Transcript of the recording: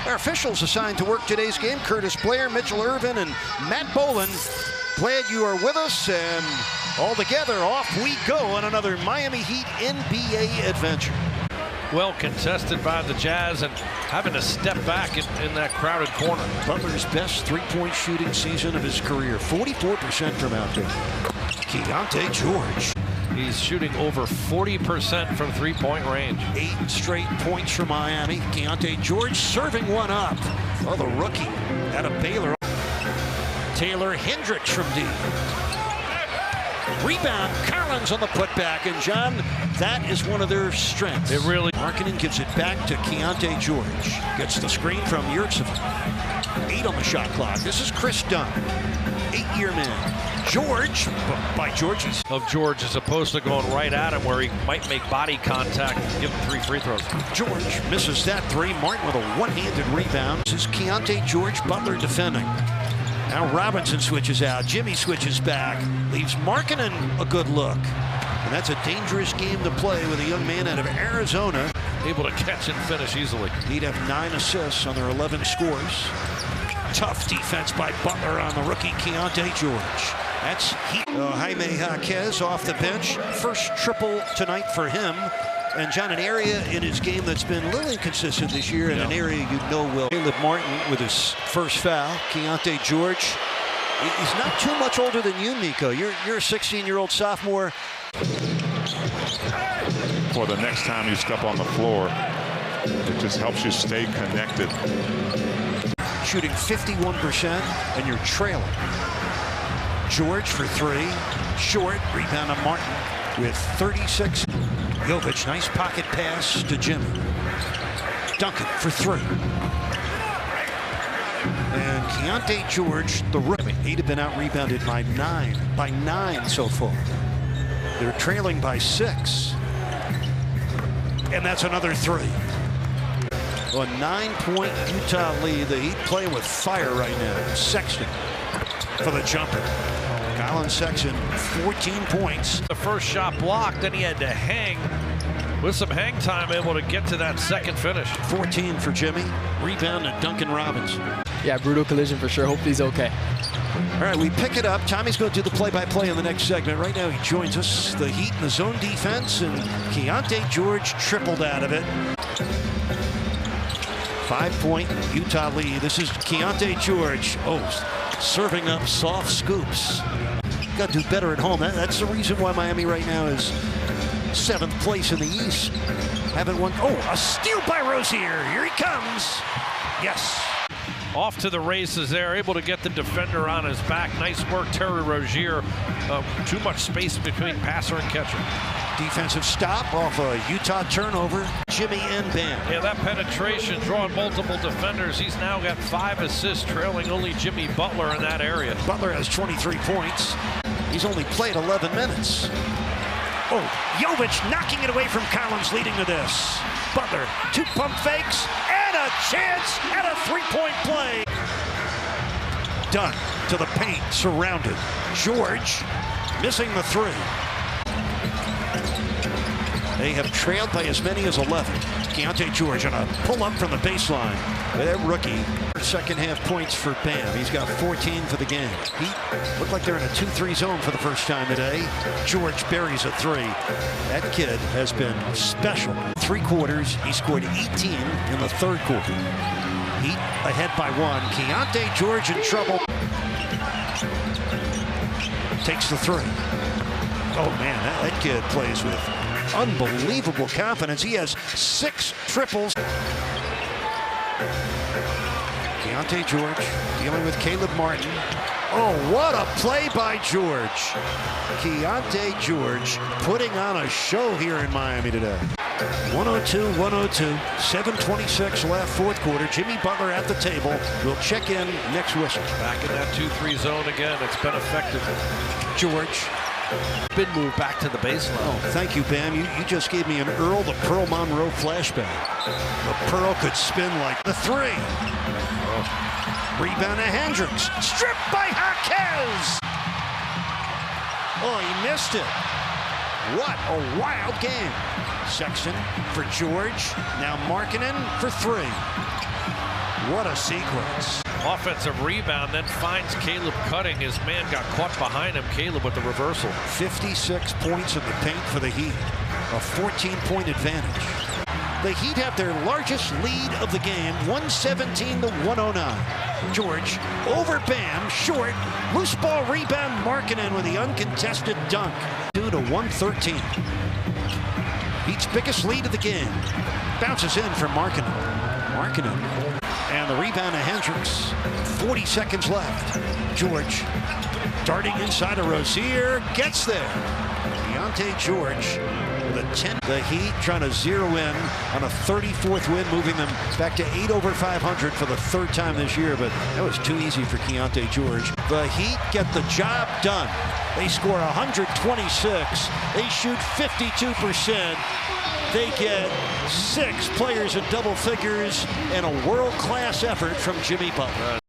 Our officials assigned to work today's game, Curtis Blair, Mitchell Irvin, and Matt Boland. Glad you are with us, and all together, off we go on another Miami Heat NBA adventure. Well contested by the Jazz and having to step back in that crowded corner. Butler's best three-point shooting season of his career, 44% from out there. Keyonte George. He's shooting over 40% from three-point range. 8 straight points for Miami. Keyonte George serving one up. Oh, the rookie out of Baylor. Taylor Hendricks from deep. Rebound, Collins on the putback, and John, that is one of their strengths. It really. Markkanen gives it back to Keyonte George. Gets the screen from Yurtseven. 8 on the shot clock. This is Chris Dunn, 8-year man. George, by George. Of George, as opposed to going right at him where he might make body contact and give him 3 free throws. George misses that 3. Martin with a one-handed rebound. This is Keyonte George, Butler defending. Now Robinson switches out. Jimmy switches back. Leaves Markkanen a good look. And that's a dangerous game to play with a young man out of Arizona. Able to catch and finish easily. He'd have 9 assists on their 11 scores. Tough defense by Butler on the rookie Keyonte George. That's Heat. Jaime Jaquez off the bench. First triple tonight for him. And John, an area in his game that's been a little inconsistent this year, and an area you know well. Caleb Martin with his first foul. Keyonte George. He's not too much older than you, Nico. You're a 16-year-old sophomore. For the next time you step on the floor, it just helps you stay connected. Shooting 51%, and you're trailing. George for 3. Short. Rebound on Martin with 36. Jovic, nice pocket pass to Jimmy. Duncan for 3. And Keyonte George, the rookie. He'd have been out-rebounded by 9 so far. They're trailing by 6. And that's another 3. A 9-point Utah lead. The Heat playing with fire right now. Sexton for the jumper. Colin Sexton, 14 points. The first shot blocked, then he had to hang. With some hang time, able to get to that second finish. 14 for Jimmy. Rebound to Duncan Robinson. Yeah, brutal collision for sure. Hopefully he's okay. All right, we pick it up. Tommy's going to do the play-by-play in the next segment. Right now he joins us. The Heat in the zone defense, and Keyonte George tripled out of it. 5-point Utah lead. This is Keyonte George. Oh, serving up soft scoops. Got to do better at home. That's the reason why Miami right now is 7th place in the East. Haven't won. Oh, a steal by Rozier. Here he comes. Yes. Off to the races there, able to get the defender on his back. Nice work, Terry Rozier. Too much space between passer and catcher. Defensive stop off a Utah turnover. Jimmy and Bam. Yeah, that penetration, drawing multiple defenders. He's now got 5 assists, trailing only Jimmy Butler in that area. Butler has 23 points. He's only played 11 minutes. Oh, Jovic knocking it away from Collins, leading to this. Butler, 2 pump fakes, and a chance at a 3-point play. Dunn to the paint, surrounded. George missing the 3. They have trailed by as many as 11. Keyonte George on a pull-up from the baseline. That rookie, second half points for Bam. He's got 14 for the game. Heat look like they're in a 2-3 zone for the first time today. George buries a 3. That kid has been special. 3 quarters, he scored 18 in the 3rd quarter. Heat ahead by 1. Keyonte George in trouble. Takes the 3. Oh man, that kid plays with unbelievable confidence. He has 6 triples. Keyonte George dealing with Caleb Martin. Oh, what a play by George. Keyonte George putting on a show here in Miami today. 102-102, 7:26 left, 4th quarter. Jimmy Butler at the table. We'll check in next whistle. Back in that 2-3 zone again. It's been effective. George. Been moved back to the baseline. Oh, thank you, Bam. You just gave me an Earl the Pearl Monroe flashback. The Pearl could spin like the 3. Rebound to Hendricks. Stripped by Jaquez. Oh, he missed it. What a wild game. Sexton for George. Now Markkanen for 3. What a sequence. Offensive rebound, then finds Caleb cutting. His man got caught behind him. Caleb with the reversal. 56 points in the paint for the Heat. A 14-point advantage. The Heat have their largest lead of the game, 117-109. George over Bam, short, loose ball rebound, Markkanen with the uncontested dunk. 2-113. Heat's biggest lead of the game. Bounces in for Markkanen. And the rebound to Hendricks. 40 seconds left. George darting inside of Rozier, gets there. Keyonte George with a 10. The Heat trying to zero in on a 34th win, moving them back to 8 over 500 for the third time this year, but that was too easy for Keyonte George. The Heat get the job done. They score 126. They shoot 52%. They get 6 players in double figures and a world-class effort from Jimmy Butler.